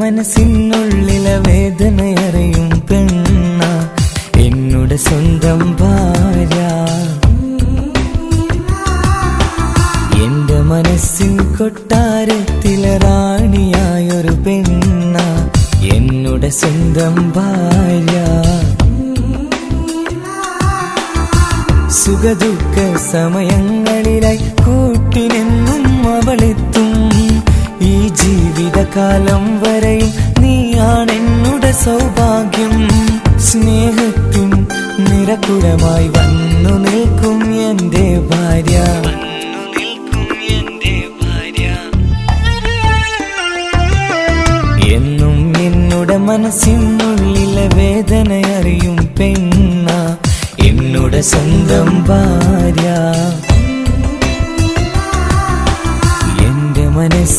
മനസ്സിനുള്ളിലെ വേദനയറിയും പെണ്ണ എന്നുടെ സ്വന്തം ഭാര്യ. എന്റെ മനസ്സിൻ കൊട്ടാരത്തിലെ റാണിയായൊരു പെണ്ണ എന്നുടെ സ്വന്തം ഭാര്യ. സുഖദുഃഖ സമയങ്ങളിലായി കൂട്ടിനെന്നും അവളെത്തും. ഈ ജീവിതകാലം വരെയും നീയാണെന്നുടെ സൗഭാഗ്യം. സ്നേഹത്തിൻ നിറകുടമായി വന്നു നിൽക്കും എന്റെ ഭാര്യ. എന്നും എന്നുടെ മനസ്സിനുള്ളിലെ വേദനയറിയും പെണ്ണ എന്നുടെ സ്വന്തം ഭാര്യ.